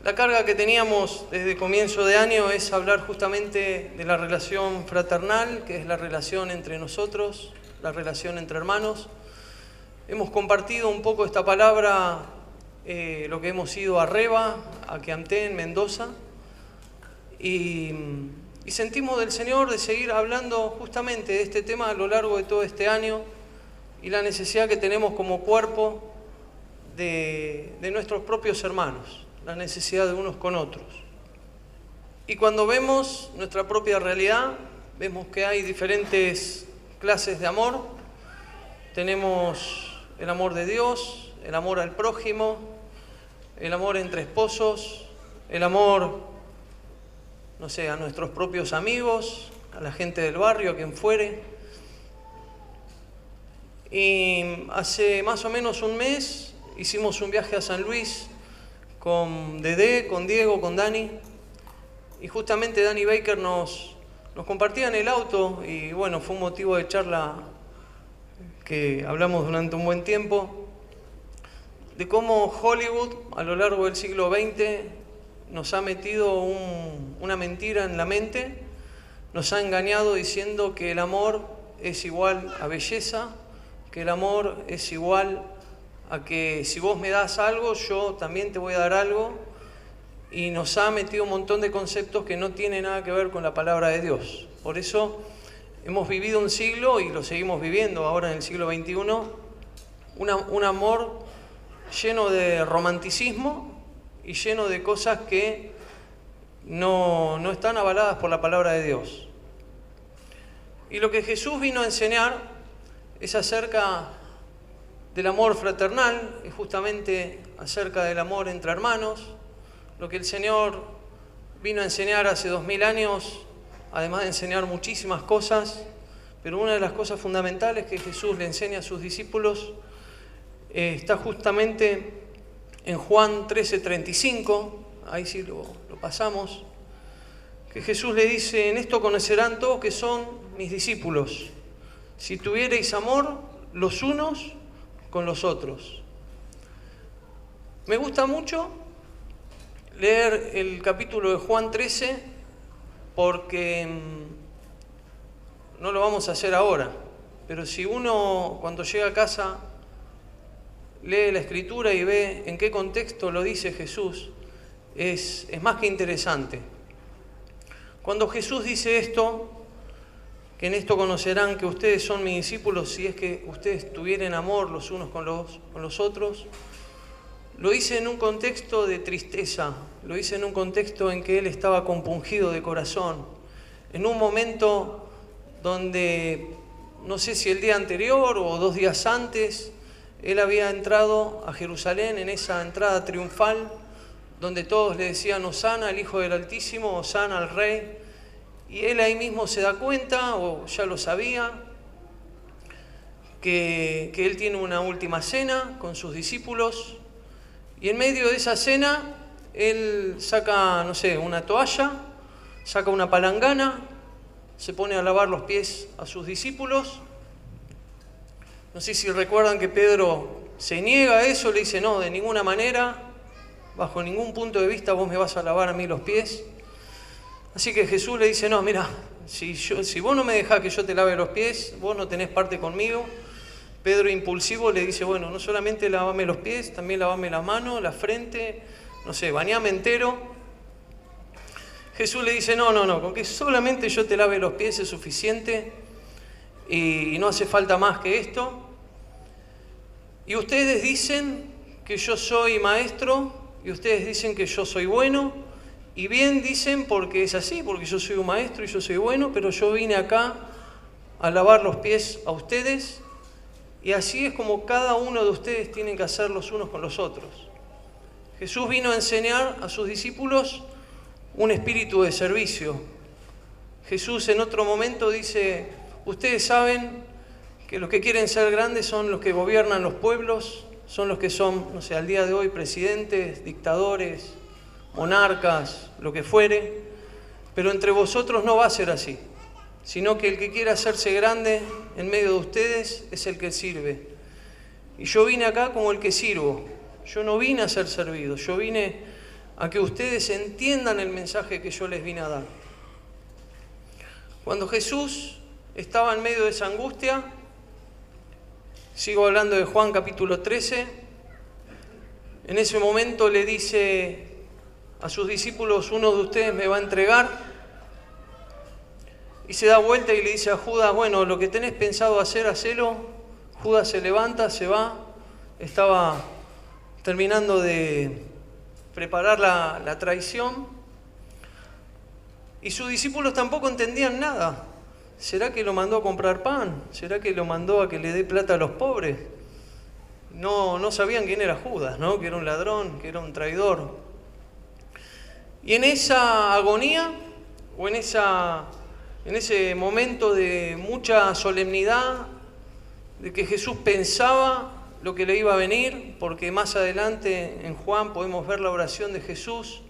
La carga que teníamos desde comienzo de año es hablar justamente de la relación fraternal, que es la relación entre nosotros, la relación entre hermanos. Hemos compartido un poco esta palabra, lo que hemos ido a Reba, a Queanté, en Mendoza, y sentimos del Señor de seguir hablando justamente de este tema a lo largo de todo este año y la necesidad que tenemos como cuerpo de nuestros propios hermanos, la necesidad de unos con otros. Y cuando vemos nuestra propia realidad, vemos que hay diferentes clases de amor. Tenemos el amor de Dios, el amor al prójimo, el amor entre esposos, el amor, no sé, a nuestros propios amigos, a la gente del barrio, a quien fuere. Y hace más o menos un mes hicimos un viaje a San Luis con Dede, con Diego, con Dani, y justamente Dani Baker nos compartía en el auto, y bueno, fue un motivo de charla que hablamos durante un buen tiempo, de cómo Hollywood a lo largo del siglo XX nos ha metido una mentira en la mente, nos ha engañado diciendo que el amor es igual a belleza, que el amor es igual a que si vos me das algo, yo también te voy a dar algo, y nos ha metido un montón de conceptos que no tienen nada que ver con la palabra de Dios. Por eso hemos vivido un siglo, y lo seguimos viviendo ahora en el siglo XXI, un amor lleno de romanticismo y lleno de cosas que no están avaladas por la palabra de Dios. Y lo que Jesús vino a enseñar es acerca del amor fraternal, es justamente acerca del amor entre hermanos, lo que el Señor vino a enseñar hace 2000 años, además de enseñar muchísimas cosas, pero una de las cosas fundamentales que Jesús le enseña a sus discípulos está justamente en Juan 13:35, ahí sí lo pasamos, que Jesús le dice: en esto conocerán todos que son mis discípulos, si tuviereis amor los unos con los otros. Me gusta mucho leer el capítulo de Juan 13 porque no lo vamos a hacer ahora, pero si uno cuando llega a casa lee la Escritura y ve en qué contexto lo dice Jesús, es más que interesante. Cuando Jesús dice esto, que en esto conocerán que ustedes son mis discípulos si es que ustedes tuvieran amor los unos con los otros, lo dice en un contexto de tristeza, lo dice en un contexto en que él estaba compungido de corazón, en un momento donde, no sé si el día anterior o 2 días antes, él había entrado a Jerusalén en esa entrada triunfal, donde todos le decían Hosana al Hijo del Altísimo, Hosana al Rey, y él ahí mismo se da cuenta, o ya lo sabía, que él tiene una última cena con sus discípulos, y en medio de esa cena él saca, no sé, una toalla, saca una palangana, se pone a lavar los pies a sus discípulos. No sé si recuerdan que Pedro se niega a eso, le dice: no, de ninguna manera, bajo ningún punto de vista vos me vas a lavar a mí los pies. Así que Jesús le dice: no, mira, si vos no me dejás que yo te lave los pies, vos no tenés parte conmigo. Pedro, impulsivo, le dice: bueno, no solamente lavame los pies, también lavame la mano, la frente, no sé, bañame entero. Jesús le dice: no, con que solamente yo te lave los pies es suficiente y no hace falta más que esto. Y ustedes dicen que yo soy maestro y ustedes dicen que yo soy bueno. Y bien dicen, porque es así, porque yo soy un maestro y yo soy bueno, pero yo vine acá a lavar los pies a ustedes, y así es como cada uno de ustedes tienen que hacer los unos con los otros. Jesús vino a enseñar a sus discípulos un espíritu de servicio. Jesús en otro momento dice: ustedes saben que los que quieren ser grandes son los que gobiernan los pueblos, son los que son, no sé, al día de hoy presidentes, dictadores, monarcas, lo que fuere, pero entre vosotros no va a ser así, sino que el que quiera hacerse grande en medio de ustedes es el que sirve. Y yo vine acá como el que sirvo, yo no vine a ser servido, yo vine a que ustedes entiendan el mensaje que yo les vine a dar. Cuando Jesús estaba en medio de esa angustia, sigo hablando de Juan capítulo 13, en ese momento le dice a sus discípulos: uno de ustedes me va a entregar, y se da vuelta y le dice a Judas: bueno, lo que tenés pensado hacer, hacelo. Judas se levanta, se va, estaba terminando de preparar la traición, y sus discípulos tampoco entendían nada. ¿Será que lo mandó a comprar pan? ¿Será que lo mandó a que le dé plata a los pobres? No sabían quién era Judas, ¿no? Que era un ladrón, que era un traidor. Y en esa agonía, o en ese momento de mucha solemnidad, de que Jesús pensaba lo que le iba a venir, porque más adelante en Juan podemos ver la oración de Jesús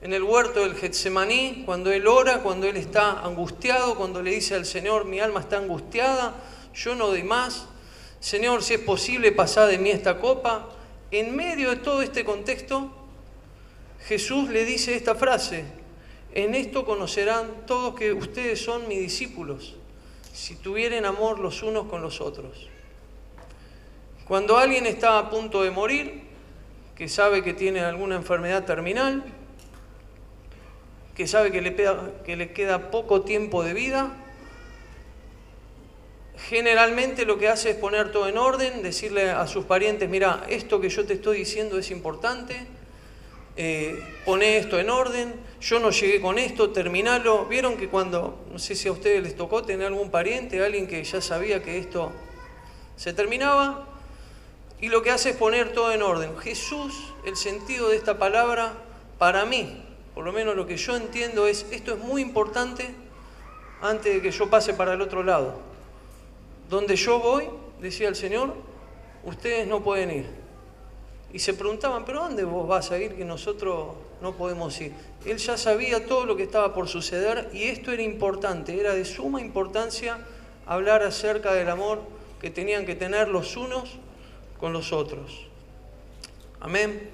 en el huerto del Getsemaní, cuando Él ora, cuando Él está angustiado, cuando le dice al Señor: mi alma está angustiada, yo no doy más, Señor, si es posible, pasá de mí esta copa. En medio de todo este contexto, Jesús le dice esta frase: en esto conocerán todos que ustedes son mis discípulos, si tuvieren amor los unos con los otros. Cuando alguien está a punto de morir, que sabe que tiene alguna enfermedad terminal, que sabe que le queda poco tiempo de vida, generalmente lo que hace es poner todo en orden, decirle a sus parientes: mira, esto que yo te estoy diciendo es importante, poné esto en orden, yo no llegué con esto, terminalo. Vieron que cuando, no sé si a ustedes les tocó tener algún pariente, alguien que ya sabía que esto se terminaba, y lo que hace es poner todo en orden. Jesús, el sentido de esta palabra, para mí, por lo menos lo que yo entiendo es: esto es muy importante antes de que yo pase para el otro lado. Donde yo voy, decía el Señor, ustedes no pueden ir. Y se preguntaban: ¿pero dónde vos vas a ir que nosotros no podemos ir? Él ya sabía todo lo que estaba por suceder, y esto era importante, era de suma importancia hablar acerca del amor que tenían que tener los unos con los otros. Amén.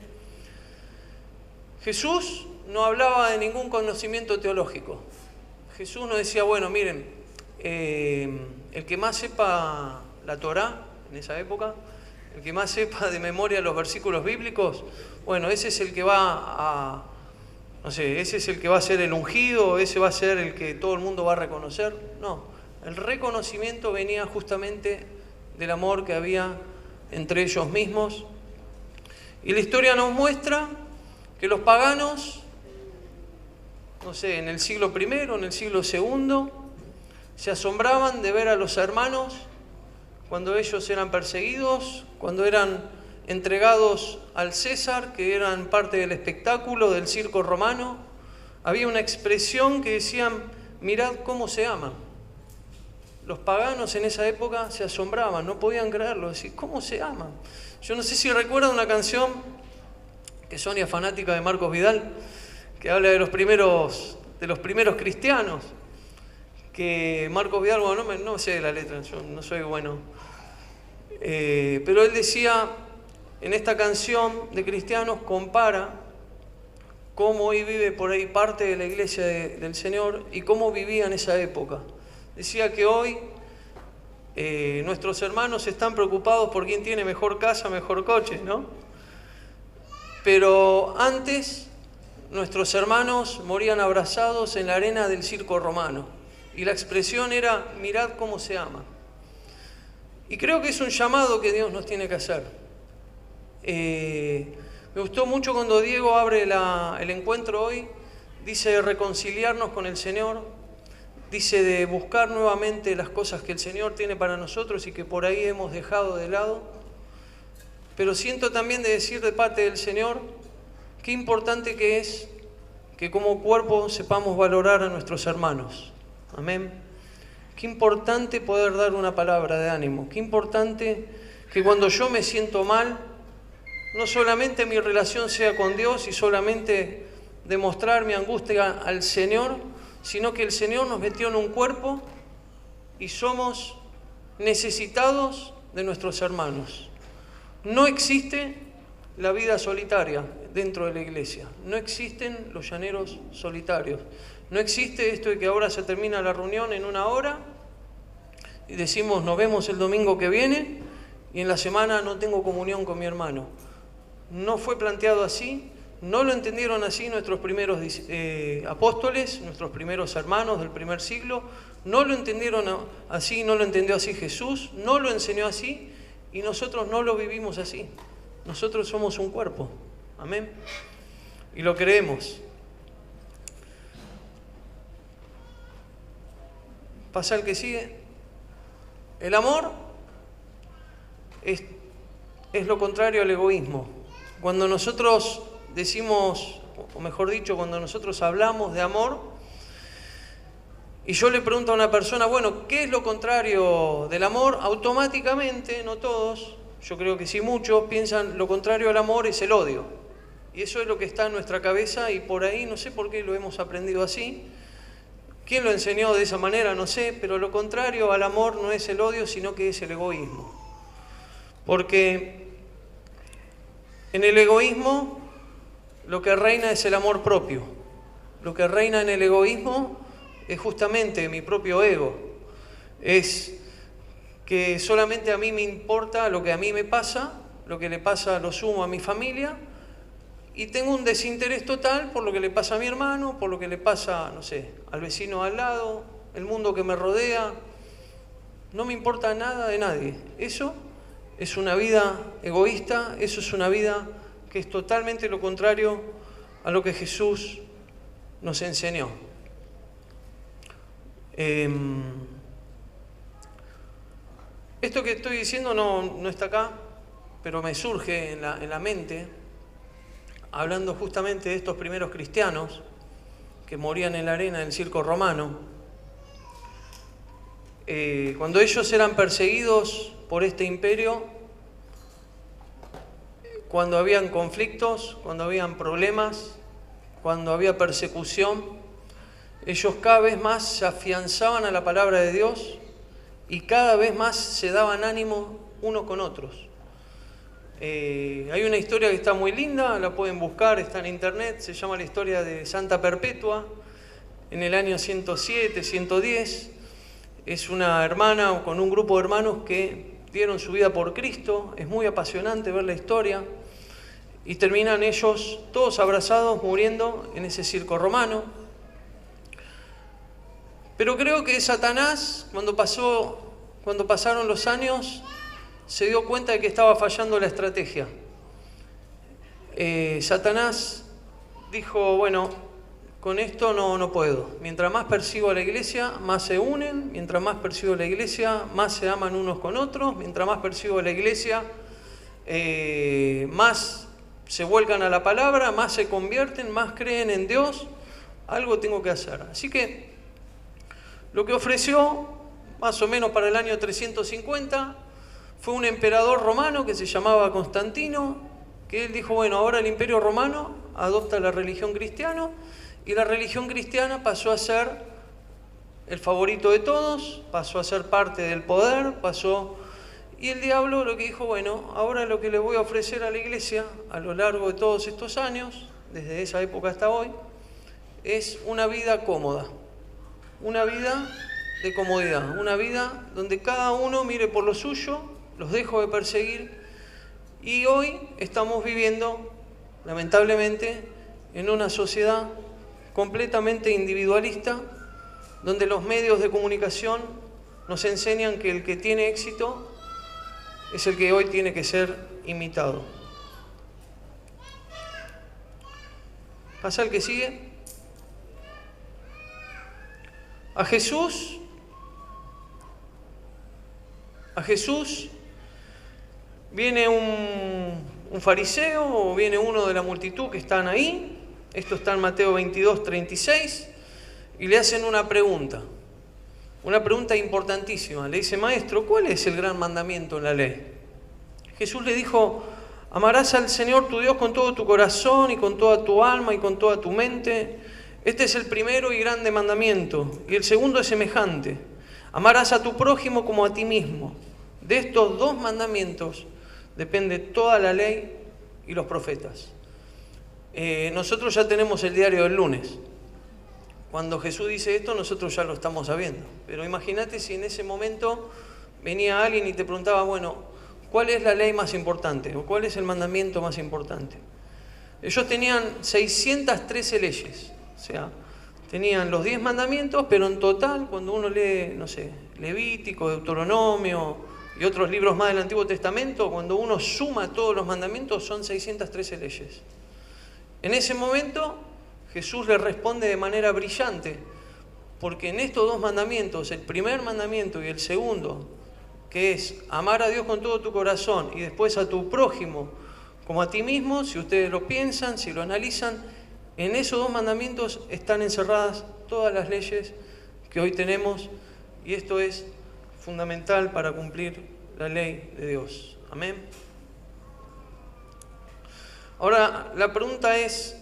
Jesús no hablaba de ningún conocimiento teológico. Jesús no decía: bueno, miren, el que más sepa la Torá en esa época, el que más sepa de memoria los versículos bíblicos, bueno, ese es el que va ese es el que va a ser el ungido, ese va a ser el que todo el mundo va a reconocer. No, el reconocimiento venía justamente del amor que había entre ellos mismos. Y la historia nos muestra que los paganos, no sé, en el siglo I, en el siglo II, se asombraban de ver a los hermanos cuando ellos eran perseguidos, cuando eran entregados al César, que eran parte del espectáculo del circo romano. Había una expresión que decían: mirad cómo se aman. Los paganos en esa época se asombraban, no podían creerlo, decir: ¿cómo se aman? Yo no sé si recuerdan una canción que Sonia es fanática de Marcos Vidal, que habla de los primeros cristianos, que Marcos Vidal, bueno, no sé la letra, yo no soy bueno, pero él decía en esta canción de cristianos, compara cómo hoy vive por ahí parte de la iglesia del Señor y cómo vivía en esa época. Decía que hoy nuestros hermanos están preocupados por quién tiene mejor casa, mejor coche, ¿no? Pero antes nuestros hermanos morían abrazados en la arena del circo romano. Y la expresión era: mirad cómo se ama. Y creo que es un llamado que Dios nos tiene que hacer. Me gustó mucho cuando Diego abre el encuentro hoy. Dice de reconciliarnos con el Señor. Dice de buscar nuevamente las cosas que el Señor tiene para nosotros y que por ahí hemos dejado de lado. Pero siento también de decir de parte del Señor qué importante que es que como cuerpo sepamos valorar a nuestros hermanos. Amén. Qué importante poder dar una palabra de ánimo. Qué importante que cuando yo me siento mal, no solamente mi relación sea con Dios y solamente demostrar mi angustia al Señor, sino que el Señor nos metió en un cuerpo y somos necesitados de nuestros hermanos. No existe la vida solitaria. dentro de la iglesia. No existen los llaneros solitarios. No existe esto de que ahora se termina la reunión en 1 hora y decimos nos vemos el domingo que viene y en la semana no tengo comunión con mi hermano. No fue planteado así, no lo entendieron así nuestros primeros apóstoles, nuestros primeros hermanos del primer siglo, no lo entendieron así, no lo entendió así Jesús, no lo enseñó así y nosotros no lo vivimos así. Nosotros somos un cuerpo, amén, y lo creemos. Pasa el que sigue. El amor es lo contrario al egoísmo. Cuando nosotros decimos, o mejor dicho, cuando nosotros hablamos de amor, y yo le pregunto a una persona, bueno, ¿qué es lo contrario del amor? Automáticamente, no todos, yo creo que sí muchos, piensan lo contrario al amor es el odio. Y eso es lo que está en nuestra cabeza y por ahí, no sé por qué lo hemos aprendido así. ¿Quién lo enseñó de esa manera? No sé, pero lo contrario al amor no es el odio, sino que es el egoísmo. Porque en el egoísmo lo que reina es el amor propio. Lo que reina en el egoísmo es justamente mi propio ego. Es que solamente a mí me importa lo que a mí me pasa, lo que le pasa a lo sumo a mi familia, y tengo un desinterés total por lo que le pasa a mi hermano, por lo que le pasa, no sé, al vecino al lado, el mundo que me rodea. No me importa nada de nadie. Eso es una vida egoísta, eso es una vida que es totalmente lo contrario a lo que Jesús nos enseñó. Esto que estoy diciendo no está acá, pero me surge en la mente, hablando justamente de estos primeros cristianos que morían en la arena del circo romano. Cuando ellos eran perseguidos por este imperio, cuando habían conflictos, cuando habían problemas, cuando había persecución, ellos cada vez más se afianzaban a la palabra de Dios y cada vez más se daban ánimo unos con otros. Hay una historia que está muy linda, la pueden buscar, está en internet, se llama la historia de Santa Perpetua, en el año 107, 110. Es una hermana con un grupo de hermanos que dieron su vida por Cristo, es muy apasionante ver la historia, y terminan ellos todos abrazados muriendo en ese circo romano. Pero creo que Satanás, cuando pasaron los años, se dio cuenta de que estaba fallando la estrategia. Satanás dijo, bueno, con esto no puedo. Mientras más persigo a la iglesia, más se unen. Mientras más persigo a la iglesia, más se aman unos con otros. Mientras más persigo a la iglesia, más se vuelcan a la palabra, más se convierten, más creen en Dios. Algo tengo que hacer. Así que lo que ofreció, más o menos para el año 350, fue un emperador romano que se llamaba Constantino, que él dijo, bueno, ahora el imperio romano adopta la religión cristiana, y la religión cristiana pasó a ser el favorito de todos, pasó a ser parte del poder, y el diablo lo que dijo, bueno, ahora lo que le voy a ofrecer a la iglesia a lo largo de todos estos años, desde esa época hasta hoy, es una vida cómoda, una vida de comodidad, una vida donde cada uno mire por lo suyo, los dejo de perseguir, y hoy estamos viviendo, lamentablemente, en una sociedad completamente individualista, donde los medios de comunicación nos enseñan que el que tiene éxito es el que hoy tiene que ser imitado. ¿Pasa el que sigue? A Jesús viene un fariseo o viene uno de la multitud que están ahí, esto está en Mateo 22, 36, y le hacen una pregunta importantísima. Le dice, maestro, ¿cuál es el gran mandamiento en la ley? Jesús le dijo, amarás al Señor tu Dios con todo tu corazón y con toda tu alma y con toda tu mente. Este es el primero y grande mandamiento, y el segundo es semejante. Amarás a tu prójimo como a ti mismo. De estos 2 mandamientos depende toda la ley y los profetas. nosotros ya tenemos el diario del lunes. Cuando Jesús dice esto, nosotros ya lo estamos sabiendo. Pero imagínate si en ese momento venía alguien y te preguntaba, bueno, ¿cuál es la ley más importante? ¿O cuál es el mandamiento más importante? Ellos tenían 613 leyes. O sea, tenían los 10 mandamientos, pero en total, cuando uno lee, no sé, Levítico, Deuteronomio y otros libros más del Antiguo Testamento, cuando uno suma todos los mandamientos, son 613 leyes. En ese momento, Jesús le responde de manera brillante, porque en estos dos mandamientos, el primer mandamiento y el segundo, que es amar a Dios con todo tu corazón y después a tu prójimo como a ti mismo, si ustedes lo piensan, si lo analizan, en esos dos mandamientos están encerradas todas las leyes que hoy tenemos, y esto es fundamental para cumplir la ley de Dios. Amén. Ahora, la pregunta es,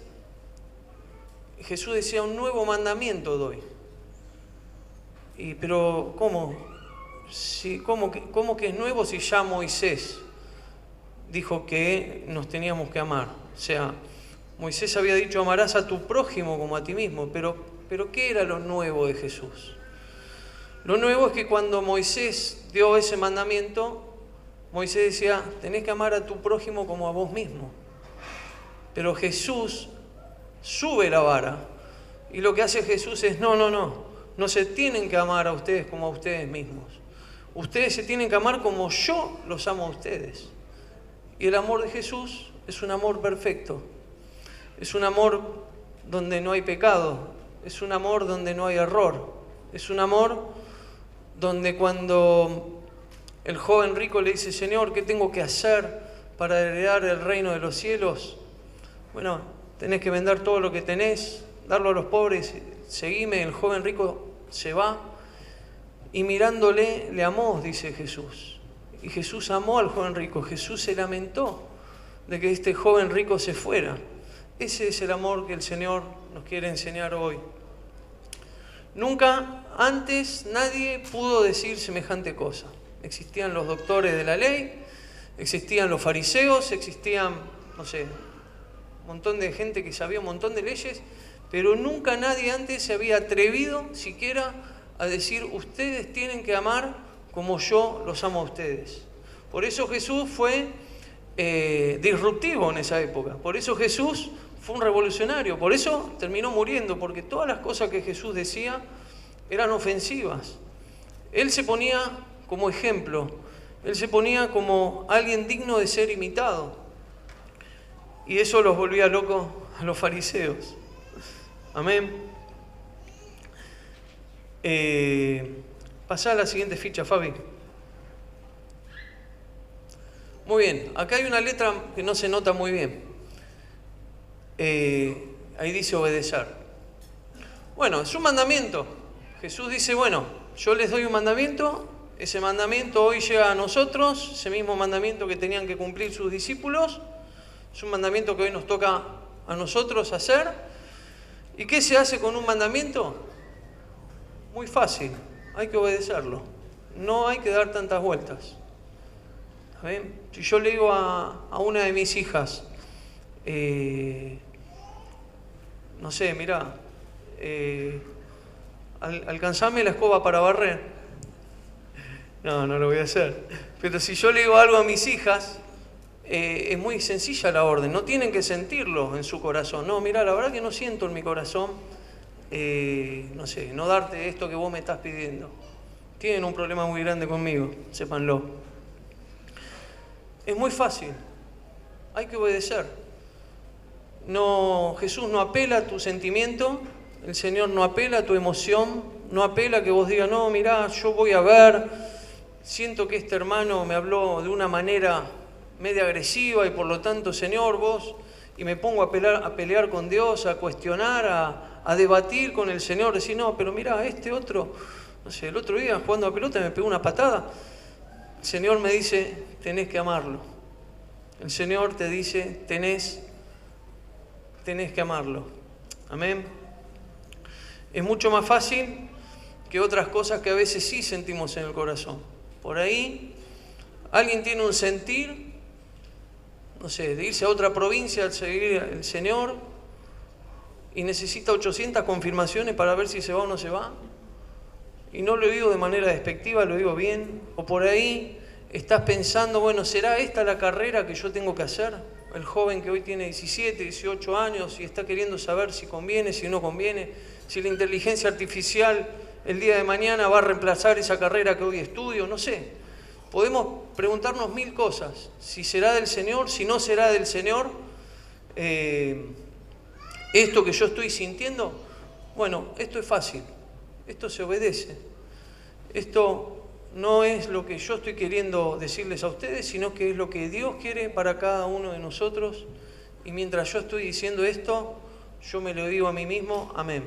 Jesús decía, un nuevo mandamiento doy. Pero, ¿cómo? ¿Cómo que es nuevo si ya Moisés dijo que nos teníamos que amar? O sea, Moisés había dicho, amarás a tu prójimo como a ti mismo. Pero ¿qué era lo nuevo de Jesús? Lo nuevo es que cuando Moisés dio ese mandamiento, Moisés decía, tenés que amar a tu prójimo como a vos mismo. Pero Jesús sube la vara, y lo que hace Jesús es, no se tienen que amar a ustedes como a ustedes mismos. Ustedes se tienen que amar como yo los amo a ustedes. Y el amor de Jesús es un amor perfecto. Es un amor donde no hay pecado. Es un amor donde no hay error. Es un amor donde cuando el joven rico le dice, Señor, ¿qué tengo que hacer para heredar el reino de los cielos? Bueno, tenés que vender todo lo que tenés, darlo a los pobres, seguime. El joven rico se va y mirándole le amó, dice Jesús. Y Jesús amó al joven rico. Jesús se lamentó de que este joven rico se fuera. Ese es el amor que el Señor nos quiere enseñar hoy. Nunca antes nadie pudo decir semejante cosa. Existían los doctores de la ley, existían los fariseos, existían, no sé, un montón de gente que sabía un montón de leyes, pero nunca nadie antes se había atrevido siquiera a decir, ustedes tienen que amar como yo los amo a ustedes. Por eso Jesús fue disruptivo en esa época. Por eso Jesús fue un revolucionario. Por eso terminó muriendo, porque todas las cosas que Jesús decía eran ofensivas. Él se ponía como ejemplo. Él se ponía como alguien digno de ser imitado. Y eso los volvía locos a los fariseos. Amén. Pasá a la siguiente ficha, Fabi. Muy bien, acá hay una letra que no se nota muy bien. Ahí dice obedecer. Bueno, es un mandamiento. Jesús dice, bueno, yo les doy un mandamiento. Ese mandamiento hoy llega a nosotros, ese mismo mandamiento que tenían que cumplir sus discípulos. Es un mandamiento que hoy nos toca a nosotros hacer. ¿Y qué se hace con un mandamiento? Muy fácil, hay que obedecerlo. No hay que dar tantas vueltas. ¿Ven? Si yo le digo a una de mis hijas, no sé, mirá, alcanzame la escoba para barrer. No lo voy a hacer. Pero si yo le digo algo a mis hijas, es muy sencilla la orden, no tienen que sentirlo en su corazón. No, mirá, la verdad que no siento en mi corazón, no sé, no darte esto que vos me estás pidiendo. Tienen un problema muy grande conmigo, sépanlo. Es muy fácil, hay que obedecer. No, Jesús no apela a tu sentimiento, el Señor no apela a tu emoción, no apela a que vos digas, no, mirá, yo voy a ver, siento que este hermano me habló de una manera media agresiva y por lo tanto, Señor, vos, y me pongo a pelear con Dios, a cuestionar, a debatir con el Señor, decir, no, pero mirá, este otro, no sé, el otro día jugando a pelota me pegó una patada. El Señor me dice, tenés que amarlo. El Señor te dice, tenés que amarlo. Amén. Es mucho más fácil que otras cosas que a veces sí sentimos en el corazón. Por ahí, alguien tiene un sentir, no sé, de irse a otra provincia al seguir al Señor, y necesita 800 confirmaciones para ver si se va o no se va. Y no lo digo de manera despectiva, lo digo bien. O por ahí estás pensando, bueno, ¿será esta la carrera que yo tengo que hacer? El joven que hoy tiene 17, 18 años y está queriendo saber si conviene, si no conviene, si la inteligencia artificial el día de mañana va a reemplazar esa carrera que hoy estudio, no sé. Podemos preguntarnos mil cosas, si será del Señor, si no será del Señor. Esto que yo estoy sintiendo, bueno, esto es fácil, esto se obedece. Esto no es lo que yo estoy queriendo decirles a ustedes, sino que es lo que Dios quiere para cada uno de nosotros. Y mientras yo estoy diciendo esto, yo me lo digo a mí mismo, amén.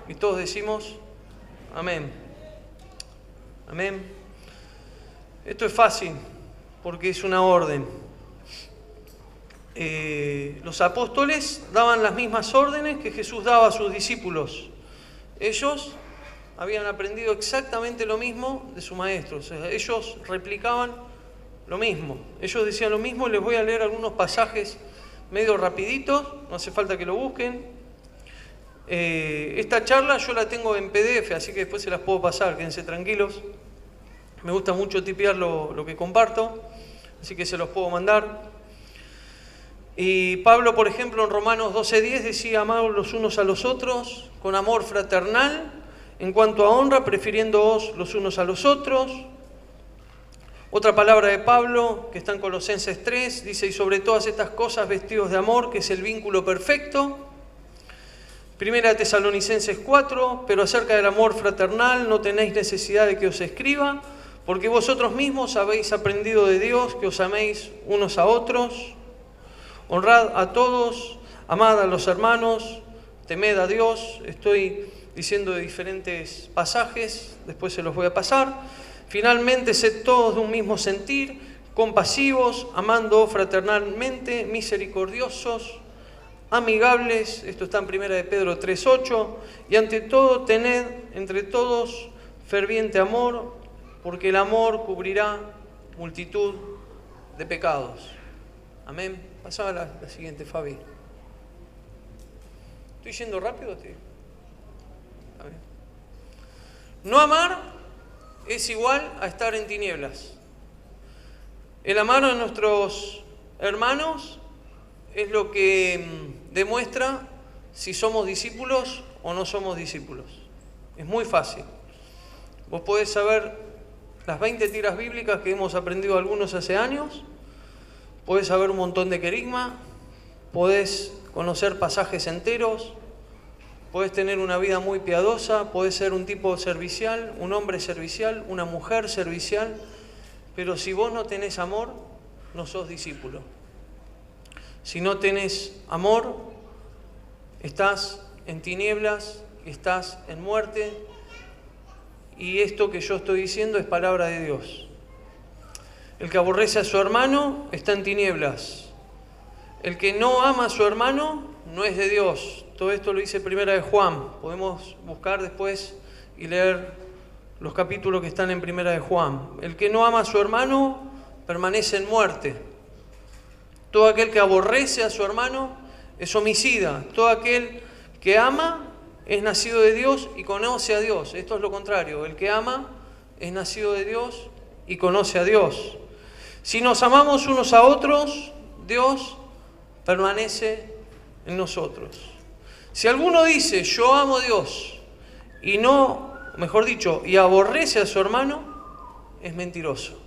Y todos decimos, amén. Amén. Esto es fácil, porque es una orden. Los apóstoles daban las mismas órdenes que Jesús daba a sus discípulos. Ellos habían aprendido exactamente lo mismo de su maestro. O sea, ellos replicaban lo mismo. Ellos decían lo mismo. Les voy a leer algunos pasajes medio rapiditos. No hace falta que lo busquen. Esta charla yo la tengo en PDF, así que después se las puedo pasar. Quédense tranquilos. Me gusta mucho tipear lo que comparto, así que se los puedo mandar. Y Pablo, por ejemplo, en Romanos 12:10 decía, amados los unos a los otros, con amor fraternal, en cuanto a honra, prefiriéndoos los unos a los otros. Otra palabra de Pablo, que está en Colosenses 3, dice, y sobre todas estas cosas vestidos de amor, que es el vínculo perfecto. Primera Tesalonicenses 4, pero acerca del amor fraternal no tenéis necesidad de que os escriba, porque vosotros mismos habéis aprendido de Dios que os améis unos a otros. Honrad a todos, amad a los hermanos, temed a Dios. Estoy diciendo de diferentes pasajes, después se los voy a pasar. Finalmente, sed todos de un mismo sentir, compasivos, amando fraternalmente, misericordiosos, amigables. Esto está en 1 de Pedro 3:8. Y ante todo, tened entre todos ferviente amor, porque el amor cubrirá multitud de pecados. Amén. Pasaba la siguiente, Fabi. ¿Estoy yendo rápido? Amén. No amar es igual a estar en tinieblas. El amar a nuestros hermanos es lo que demuestra si somos discípulos o no somos discípulos. Es muy fácil. Vos podés saber las 20 tiras bíblicas que hemos aprendido algunos hace años, podés saber un montón de querigma, podés conocer pasajes enteros, podés tener una vida muy piadosa, podés ser un tipo servicial, un hombre servicial, una mujer servicial, pero si vos no tenés amor, no sos discípulo. Si no tenés amor, estás en tinieblas, estás en muerte, y esto que yo estoy diciendo es palabra de Dios. El que aborrece a su hermano está en tinieblas. El que no ama a su hermano no es de Dios. Todo esto lo dice Primera de Juan. Podemos buscar después y leer los capítulos que están en Primera de Juan. El que no ama a su hermano permanece en muerte. Todo aquel que aborrece a su hermano es homicida. Todo aquel que ama es nacido de Dios y conoce a Dios. Esto es lo contrario. El que ama es nacido de Dios y conoce a Dios. Si nos amamos unos a otros, Dios permanece en nosotros. Si alguno dice, yo amo a Dios, y no, mejor dicho, y aborrece a su hermano, es mentiroso.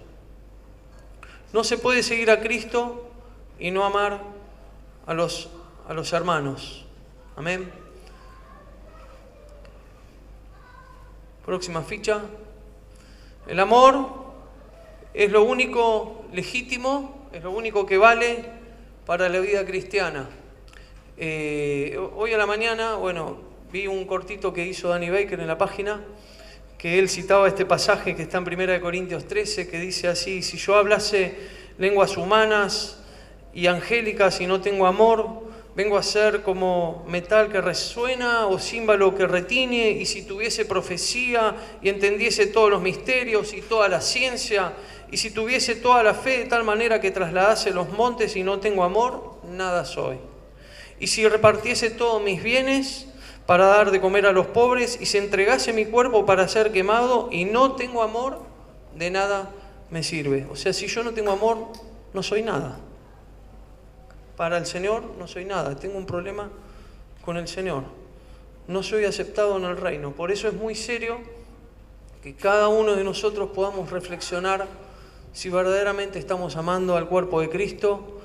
No se puede seguir a Cristo y no amar a los hermanos. Amén. Próxima ficha. El amor es lo único legítimo, es lo único que vale para la vida cristiana. Hoy a la mañana, vi un cortito que hizo Danny Baker en la página, que él citaba este pasaje que está en 1 Corintios 13, que dice así, si yo hablase lenguas humanas y angélicas y no tengo amor, vengo a ser como metal que resuena o címbalo que retiñe, y si tuviese profecía y entendiese todos los misterios y toda la ciencia, y si tuviese toda la fe de tal manera que trasladase los montes y no tengo amor, nada soy. y si repartiese todos mis bienes para dar de comer a los pobres, y si entregase mi cuerpo para ser quemado, y no tengo amor, de nada me sirve. O sea, si yo no tengo amor, no soy nada. Para el Señor no soy nada. Tengo un problema con el Señor. No soy aceptado en el reino. Por eso es muy serio que cada uno de nosotros podamos reflexionar si verdaderamente estamos amando al cuerpo de Cristo.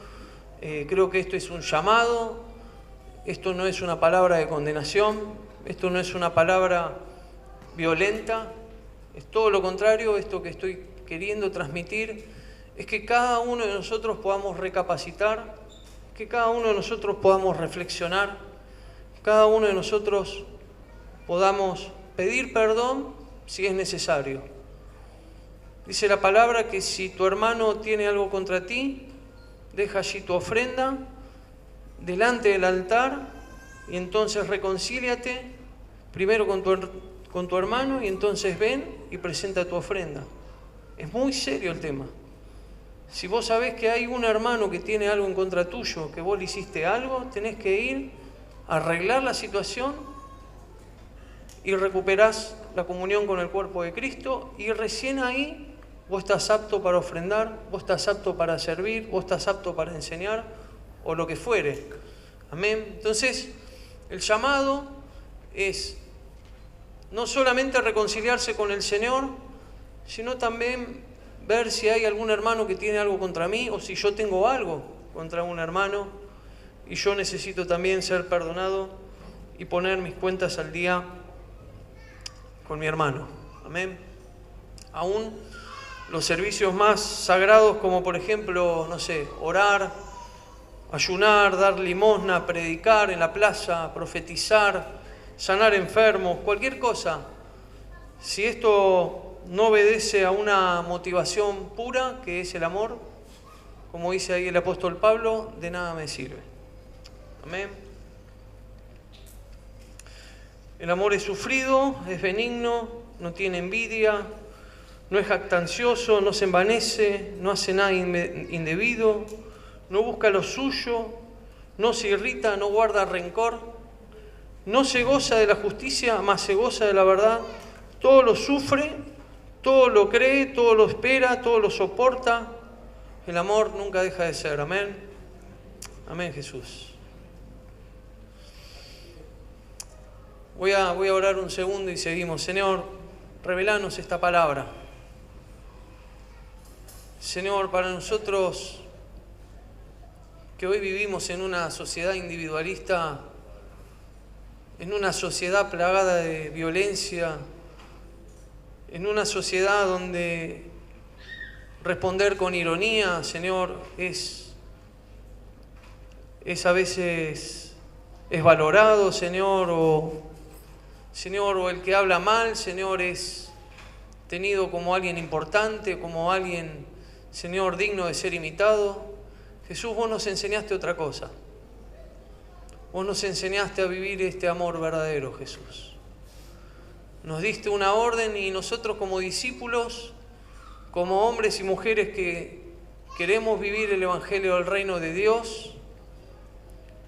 Creo que esto es un llamado. Esto no es una palabra de condenación. Esto no es una palabra violenta. Es todo lo contrario. Esto que estoy queriendo transmitir es que cada uno de nosotros podamos recapacitar, que cada uno de nosotros podamos reflexionar, cada uno de nosotros podamos pedir perdón si es necesario. Dice la palabra que si tu hermano tiene algo contra ti, deja allí tu ofrenda delante del altar y entonces reconcíliate primero con tu hermano y entonces ven y presenta tu ofrenda. Es muy serio el tema. Si vos sabés que hay un hermano que tiene algo en contra tuyo, que vos le hiciste algo, tenés que ir a arreglar la situación y recuperás la comunión con el cuerpo de Cristo, y recién ahí vos estás apto para ofrendar, vos estás apto para servir, vos estás apto para enseñar o lo que fuere. Amén. Entonces, el llamado es no solamente reconciliarse con el Señor, sino también ver si hay algún hermano que tiene algo contra mí, o si yo tengo algo contra un hermano y yo necesito también ser perdonado y poner mis cuentas al día con mi hermano. Amén. Aún los servicios más sagrados, como por ejemplo, no sé, orar, ayunar, dar limosna, predicar en la plaza, profetizar, sanar enfermos, cualquier cosa, si esto no obedece a una motivación pura, que es el amor, como dice ahí el apóstol Pablo, de nada me sirve. Amén. El amor es sufrido, es benigno, no tiene envidia, no es jactancioso, no se envanece, no hace nada indebido, no busca lo suyo, no se irrita, no guarda rencor, no se goza de la justicia, mas se goza de la verdad, todo lo sufre, todo lo cree, todo lo espera, todo lo soporta. El amor nunca deja de ser. Amén. Amén, Jesús. Voy a orar un segundo y seguimos. Señor, revelanos esta palabra. Señor, para nosotros que hoy vivimos en una sociedad individualista, en una sociedad plagada de violencia, en una sociedad donde responder con ironía, Señor, es a veces es valorado, Señor, o el que habla mal, Señor, es tenido como alguien importante, como alguien, Señor, digno de ser imitado. Jesús, vos nos enseñaste otra cosa. Vos nos enseñaste a vivir este amor verdadero, Jesús. Nos diste una orden y nosotros como discípulos, como hombres y mujeres que queremos vivir el Evangelio del Reino de Dios,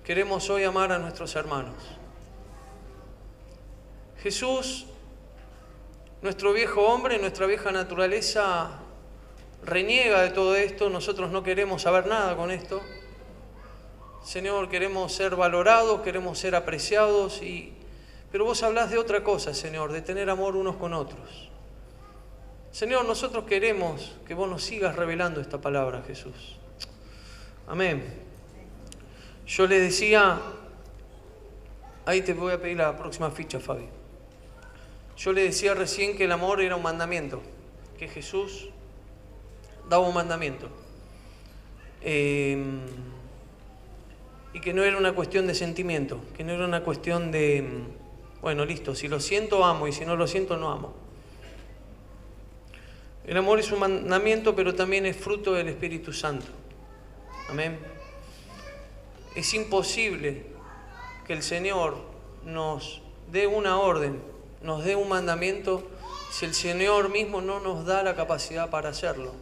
queremos hoy amar a nuestros hermanos. Jesús, nuestro viejo hombre, nuestra vieja naturaleza reniega de todo esto. Nosotros no queremos saber nada con esto. Señor, queremos ser valorados, queremos ser apreciados, pero vos hablás de otra cosa, Señor, de tener amor unos con otros. Señor, nosotros queremos que vos nos sigas revelando esta palabra, Jesús. Amén. Yo le decía, ahí te voy a pedir la próxima ficha, Fabi. Yo le decía recién que el amor era un mandamiento, que Jesús daba un mandamiento. Y que no era una cuestión de sentimiento, que no era una cuestión de, bueno, listo, si lo siento, amo, y si no lo siento, no amo. El amor es un mandamiento, pero también es fruto del Espíritu Santo. Amén. Es imposible que el Señor nos dé una orden, nos dé un mandamiento, si el Señor mismo no nos da la capacidad para hacerlo.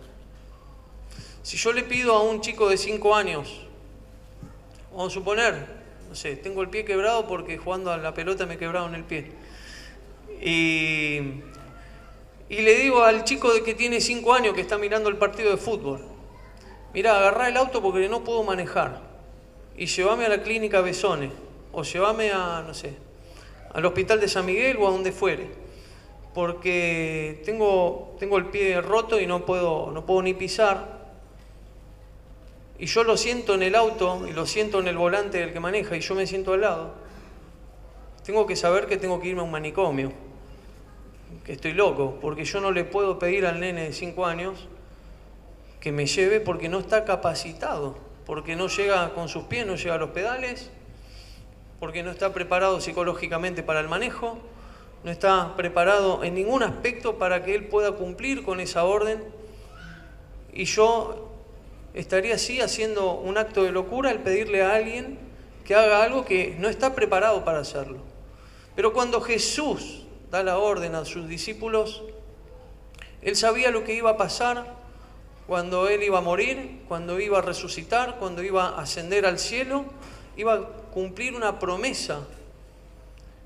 Si yo le pido a un chico de 5 años, vamos a suponer, no sé, tengo el pie quebrado porque jugando a la pelota me quebraron el pie. Y le digo al chico que tiene 5 años que está mirando el partido de fútbol, mirá, agarrá el auto porque no puedo manejar y llévame a la clínica Besone o llévame a, no sé, al hospital de San Miguel o a donde fuere, porque tengo el pie roto y no puedo ni pisar. Y yo lo siento en el auto y lo siento en el volante del que maneja y yo me siento al lado. Tengo que saber que tengo que irme a un manicomio, que estoy loco, porque yo no le puedo pedir al nene de 5 años que me lleve porque no está capacitado, porque no llega con sus pies, no llega a los pedales, porque no está preparado psicológicamente para el manejo, no está preparado en ningún aspecto para que él pueda cumplir con esa orden. Y yo estaría así haciendo un acto de locura al pedirle a alguien que haga algo que no está preparado para hacerlo. Pero cuando Jesús da la orden a sus discípulos, Él sabía lo que iba a pasar cuando Él iba a morir, cuando iba a resucitar, cuando iba a ascender al cielo, iba a cumplir una promesa.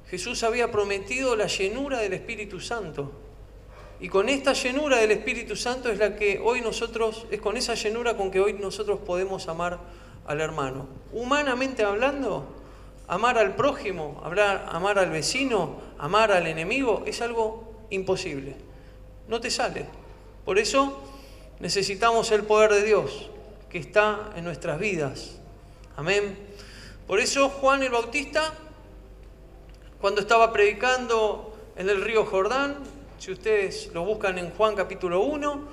Jesús había prometido la llenura del Espíritu Santo. Y con esta llenura del Espíritu Santo es con esa llenura con que hoy nosotros podemos amar al hermano. Humanamente hablando, amar al prójimo, amar al vecino, amar al enemigo, es algo imposible. No te sale. Por eso necesitamos el poder de Dios que está en nuestras vidas. Amén. Por eso Juan el Bautista, cuando estaba predicando en el río Jordán, si ustedes lo buscan en Juan capítulo 1,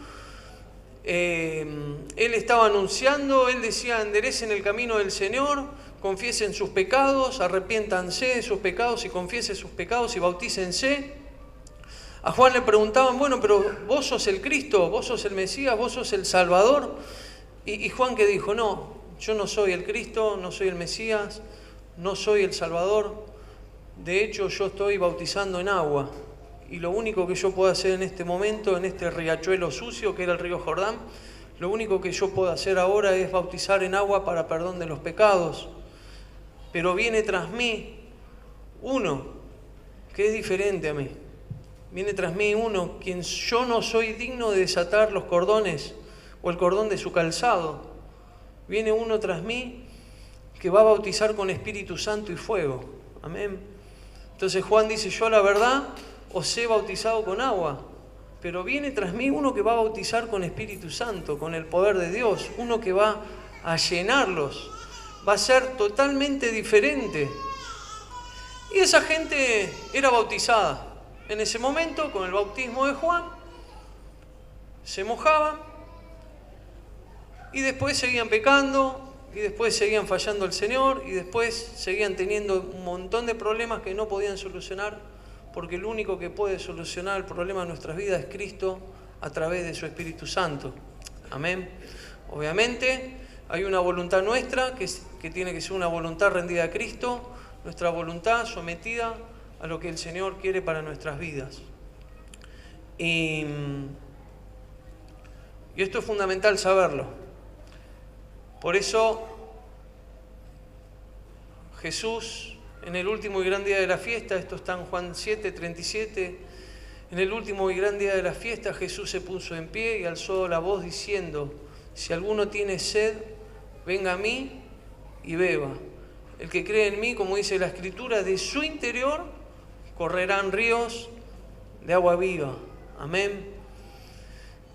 él estaba anunciando, él decía, enderecen el camino del Señor, confiesen sus pecados, arrepiéntanse de sus pecados y confiesen sus pecados y bautícense. A Juan le preguntaban, bueno, pero vos sos el Cristo, vos sos el Mesías, vos sos el Salvador. Y Juan que dijo, no, yo no soy el Cristo, no soy el Mesías, no soy el Salvador. De hecho, yo estoy bautizando en agua. Y lo único que yo puedo hacer en este momento, en este riachuelo sucio que era el río Jordán, lo único que yo puedo hacer ahora es bautizar en agua para perdón de los pecados. Pero viene tras mí uno que es diferente a mí. Viene tras mí uno quien yo no soy digno de desatar los cordones o el cordón de su calzado. Viene uno tras mí que va a bautizar con Espíritu Santo y fuego. Amén. Entonces Juan dice, yo la verdad os he bautizado con agua, pero viene tras mí uno que va a bautizar con Espíritu Santo, con el poder de Dios, uno que va a llenarlos, va a ser totalmente diferente. Y esa gente era bautizada. En ese momento, con el bautismo de Juan, se mojaban y después seguían pecando y después seguían fallando al Señor y después seguían teniendo un montón de problemas que no podían solucionar, porque el único que puede solucionar el problema de nuestras vidas es Cristo a través de su Espíritu Santo. Amén. Obviamente hay una voluntad nuestra que tiene que ser una voluntad rendida a Cristo, nuestra voluntad sometida a lo que el Señor quiere para nuestras vidas. Y esto es fundamental saberlo. Por eso Jesús, en el último y gran día de la fiesta, esto está en Juan 7:37, en el último y gran día de la fiesta Jesús se puso en pie y alzó la voz diciendo, si alguno tiene sed, venga a mí y beba. El que cree en mí, como dice la Escritura, de su interior correrán ríos de agua viva. Amén.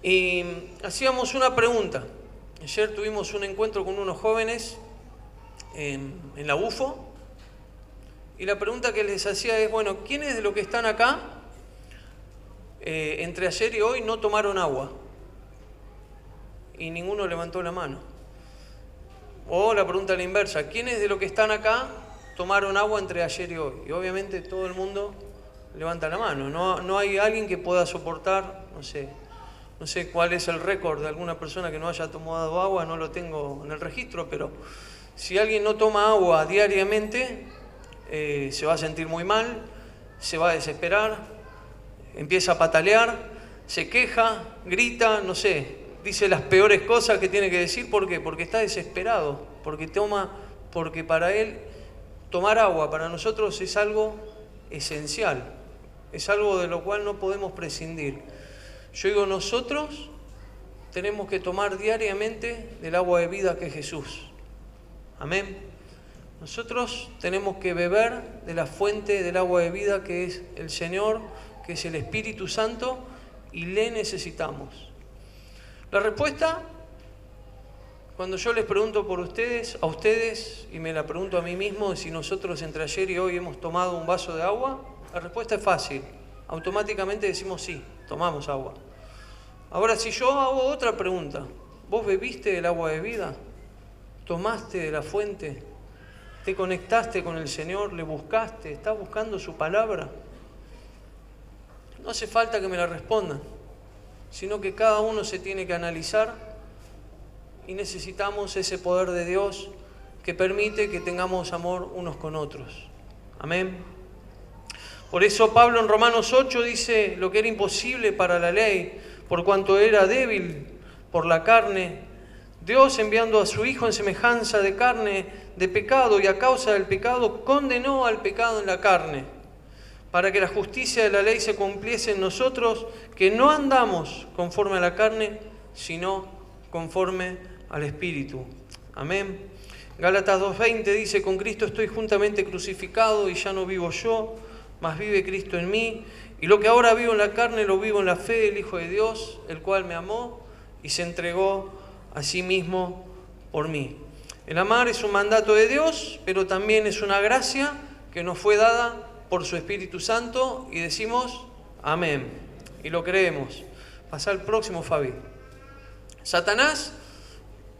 Y hacíamos una pregunta. Ayer tuvimos un encuentro con unos jóvenes en la UFO. Y la pregunta que les hacía es, bueno, ¿quiénes de los que están acá entre ayer y hoy no tomaron agua? Y ninguno levantó la mano. O la pregunta a la inversa, ¿quiénes de los que están acá tomaron agua entre ayer y hoy? Y obviamente todo el mundo levanta la mano. No hay alguien que pueda soportar, no sé cuál es el récord de alguna persona que no haya tomado agua, no lo tengo en el registro, pero si alguien no toma agua diariamente, se va a sentir muy mal, se va a desesperar, empieza a patalear, se queja, grita, no sé, dice las peores cosas que tiene que decir. ¿Por qué? Porque está desesperado, porque para él tomar agua para nosotros es algo esencial, es algo de lo cual no podemos prescindir. Yo digo, nosotros tenemos que tomar diariamente del agua de vida que es Jesús. Amén. Nosotros tenemos que beber de la fuente del agua de vida que es el Señor, que es el Espíritu Santo, y le necesitamos. La respuesta, cuando yo les pregunto por ustedes, a ustedes, y me la pregunto a mí mismo, si nosotros entre ayer y hoy hemos tomado un vaso de agua, la respuesta es fácil. Automáticamente decimos sí, tomamos agua. Ahora, si yo hago otra pregunta, ¿vos bebiste del agua de vida? ¿Tomaste de la fuente? ¿Te conectaste con el Señor? ¿Le buscaste? ¿Estás buscando su palabra? No hace falta que me la respondan, sino que cada uno se tiene que analizar y necesitamos ese poder de Dios que permite que tengamos amor unos con otros. Amén. Por eso Pablo en Romanos 8 dice lo que era imposible para la ley, por cuanto era débil por la carne, Dios enviando a su Hijo en semejanza de carne de pecado y a causa del pecado condenó al pecado en la carne, para que la justicia de la ley se cumpliese en nosotros, que no andamos conforme a la carne, sino conforme al Espíritu. Amén. Gálatas 2:20 dice, con Cristo estoy juntamente crucificado y ya no vivo yo, mas vive Cristo en mí. Y lo que ahora vivo en la carne lo vivo en la fe del Hijo de Dios, el cual me amó y se entregó a sí mismo por mí. El amar es un mandato de Dios, pero también es una gracia que nos fue dada por su Espíritu Santo y decimos amén. Y lo creemos. Pasa al próximo, Fabi. Satanás,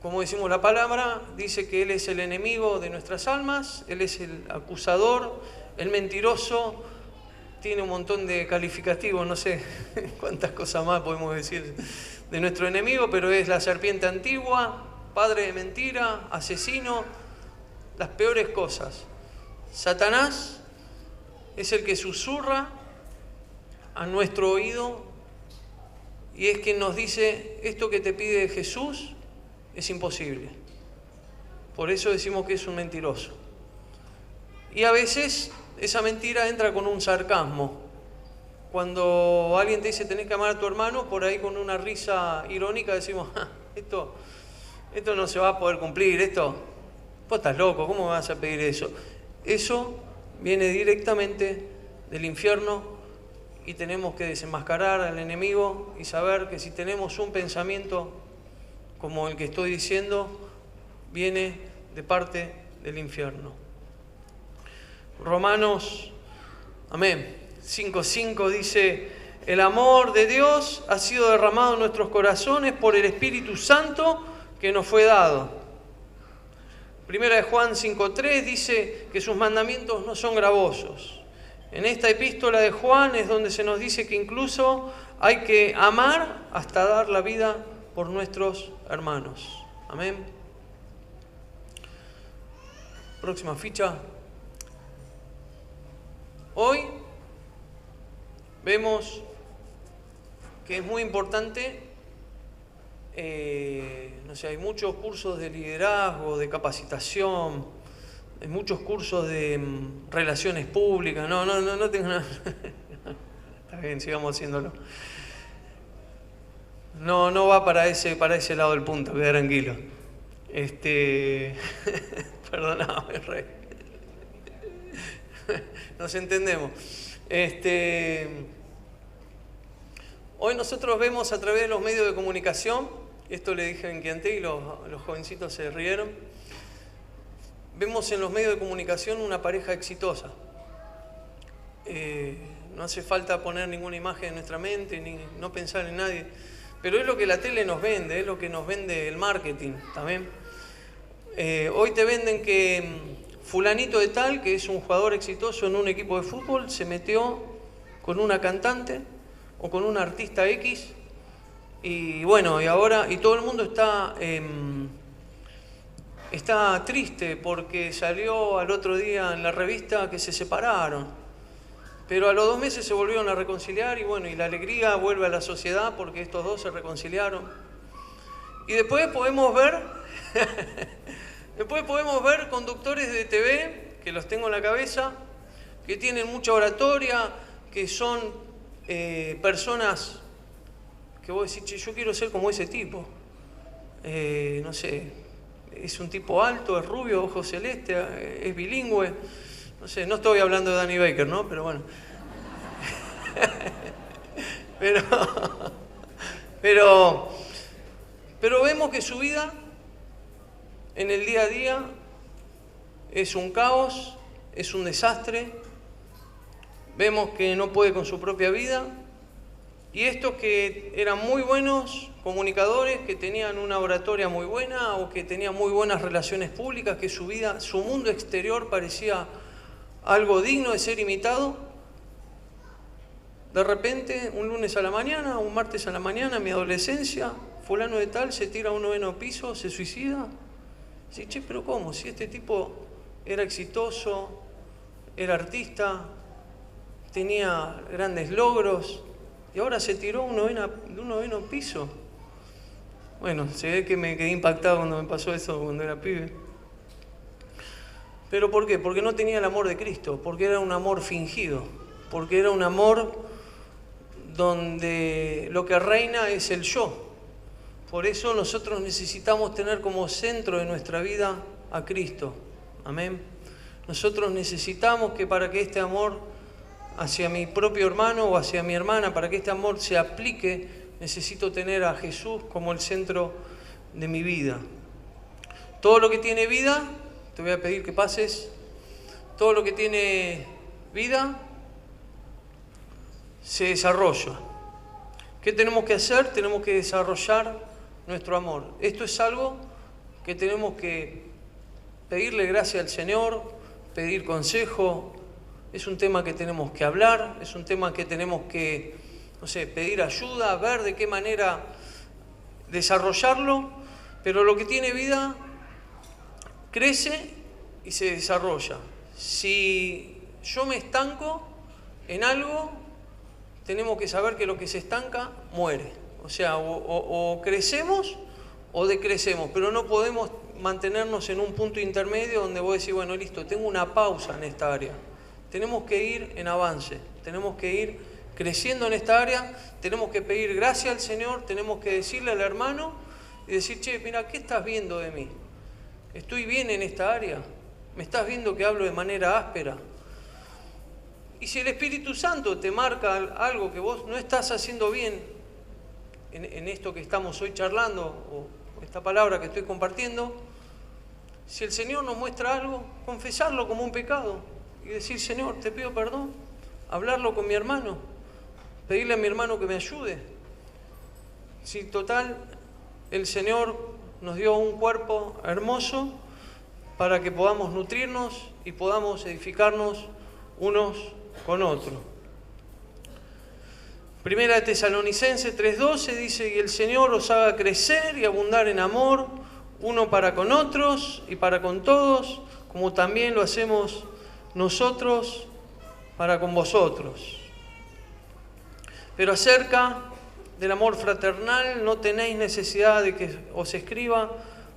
como decimos la palabra, dice que él es el enemigo de nuestras almas, él es el acusador, el mentiroso, tiene un montón de calificativos, no sé cuántas cosas más podemos decir de nuestro enemigo, pero es la serpiente antigua, padre de mentira, asesino, las peores cosas. Satanás es el que susurra a nuestro oído y es quien nos dice, esto que te pide Jesús es imposible. Por eso decimos que es un mentiroso. Y a veces esa mentira entra con un sarcasmo. Cuando alguien te dice tenés que amar a tu hermano, por ahí con una risa irónica decimos, esto no se va a poder cumplir, vos estás loco, ¿cómo vas a pedir eso? Eso viene directamente del infierno y tenemos que desenmascarar al enemigo y saber que si tenemos un pensamiento como el que estoy diciendo, viene de parte del infierno. Romanos, amén, 5:5 dice, el amor de Dios ha sido derramado en nuestros corazones por el Espíritu Santo que nos fue dado. Primera de Juan 5:3 dice que sus mandamientos no son gravosos. En esta epístola de Juan es donde se nos dice que incluso hay que amar hasta dar la vida por nuestros hermanos. Amén. Próxima ficha. Hoy vemos que es muy importante, hay muchos cursos de liderazgo, de capacitación, hay muchos cursos de relaciones públicas, no tengo nada. Está bien, sigamos haciéndolo. No va para ese lado del punto, queda tranquilo. Perdóname, Rey. Nos entendemos. Hoy nosotros vemos a través de los medios de comunicación, esto le dije en Quianté y los jovencitos se rieron, vemos en los medios de comunicación una pareja exitosa. No hace falta poner ninguna imagen en nuestra mente, ni no pensar en nadie, pero es lo que la tele nos vende, es lo que nos vende el marketing también. Hoy te venden que fulanito de tal, que es un jugador exitoso en un equipo de fútbol, se metió con una cantante o con un artista X y bueno, y ahora todo el mundo está triste porque salió al otro día en la revista que se separaron, pero a los 2 meses se volvieron a reconciliar y bueno, y la alegría vuelve a la sociedad porque estos dos se reconciliaron. Y después podemos ver conductores de TV que los tengo en la cabeza, que tienen mucha oratoria, que son personas que vos decís, che, yo quiero ser como ese tipo. No sé, es un tipo alto, es rubio, ojos celestes, es bilingüe. No sé, no estoy hablando de Danny Baker, ¿no? Pero bueno. Pero vemos que su vida en el día a día es un caos, es un desastre. Vemos que no puede con su propia vida. Y estos que eran muy buenos comunicadores, que tenían una oratoria muy buena o que tenían muy buenas relaciones públicas, que su vida, su mundo exterior parecía algo digno de ser imitado, de repente, un lunes a la mañana, un martes a la mañana, en mi adolescencia, fulano de tal se tira a un 9º piso, se suicida. Sí, che, pero ¿cómo? Si este tipo era exitoso, era artista, tenía grandes logros, y ahora se tiró de un 9º piso. Bueno, se ve que me quedé impactado cuando me pasó eso cuando era pibe. ¿Pero por qué? Porque no tenía el amor de Cristo, porque era un amor fingido, porque era un amor donde lo que reina es el yo. Por eso nosotros necesitamos tener como centro de nuestra vida a Cristo. Amén. Nosotros necesitamos que para que este amor hacia mi propio hermano o hacia mi hermana, para que este amor se aplique, necesito tener a Jesús como el centro de mi vida. Todo lo que tiene vida, te voy a pedir que pases, todo lo que tiene vida se desarrolla. ¿Qué tenemos que hacer? Tenemos que desarrollar nuestro amor. Esto es algo que tenemos que pedirle gracia al Señor, pedir consejo. Es un tema que tenemos que hablar, es un tema que tenemos que, no sé, pedir ayuda, ver de qué manera desarrollarlo. Pero lo que tiene vida crece y se desarrolla. Si yo me estanco en algo, tenemos que saber que lo que se estanca muere. O sea, o crecemos o decrecemos, pero no podemos mantenernos en un punto intermedio donde vos decís, bueno, listo, tengo una pausa en esta área. Tenemos que ir en avance, tenemos que ir creciendo en esta área, tenemos que pedir gracia al Señor, tenemos que decirle al hermano y decir, che, mira, ¿qué estás viendo de mí? ¿Estoy bien en esta área? ¿Me estás viendo que hablo de manera áspera? Y si el Espíritu Santo te marca algo que vos no estás haciendo bien en esto que estamos hoy charlando, o esta palabra que estoy compartiendo, si el Señor nos muestra algo, confesarlo como un pecado y decir, Señor, te pido perdón, hablarlo con mi hermano, pedirle a mi hermano que me ayude. Si total, el Señor nos dio un cuerpo hermoso para que podamos nutrirnos y podamos edificarnos unos con otros. Primera de Tesalonicenses 3:12 dice, y el Señor os haga crecer y abundar en amor, uno para con otros y para con todos, como también lo hacemos nosotros para con vosotros. Pero acerca del amor fraternal no tenéis necesidad de que os escriba,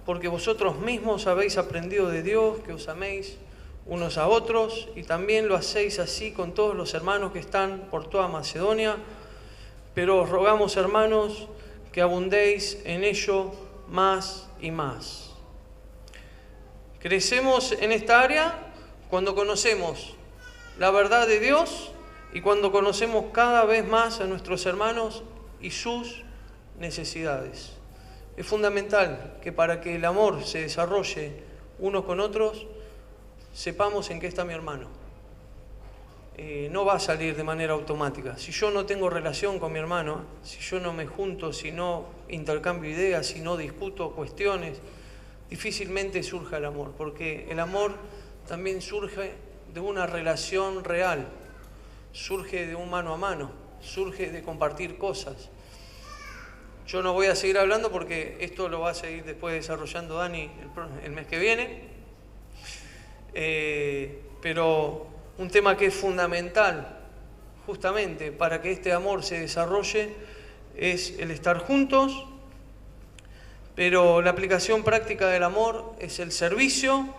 porque vosotros mismos habéis aprendido de Dios que os améis unos a otros, y también lo hacéis así con todos los hermanos que están por toda Macedonia. Pero os rogamos, hermanos, que abundéis en ello más y más. Crecemos en esta área cuando conocemos la verdad de Dios y cuando conocemos cada vez más a nuestros hermanos y sus necesidades. Es fundamental que para que el amor se desarrolle unos con otros, sepamos en qué está mi hermano. No va a salir de manera automática. Si yo no tengo relación con mi hermano, si yo no me junto, si no intercambio ideas, si no discuto cuestiones, difícilmente surja el amor, porque el amor también surge de una relación real, surge de un mano a mano, surge de compartir cosas. Yo no voy a seguir hablando porque esto lo va a seguir después desarrollando Dani el mes que viene, pero un tema que es fundamental justamente para que este amor se desarrolle es el estar juntos, pero la aplicación práctica del amor es el servicio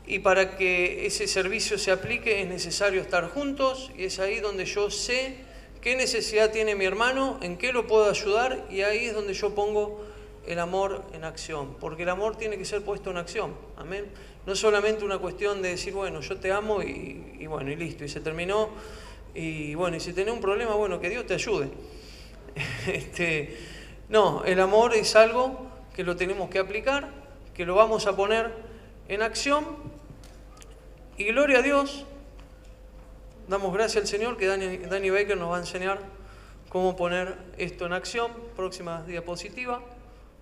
y para que ese servicio se aplique es necesario estar juntos, y es ahí donde yo sé qué necesidad tiene mi hermano, en qué lo puedo ayudar, y ahí es donde yo pongo el amor en acción, porque el amor tiene que ser puesto en acción, amén. No solamente una cuestión de decir, bueno, yo te amo y bueno, y listo, y se terminó, y bueno, y si tenés un problema, bueno, que Dios te ayude. No, el amor es algo que lo tenemos que aplicar, que lo vamos a poner en acción, y gloria a Dios, damos gracias al Señor que Danny Baker nos va a enseñar cómo poner esto en acción. Próxima diapositiva.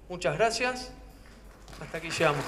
Muchas gracias. Hasta aquí llegamos.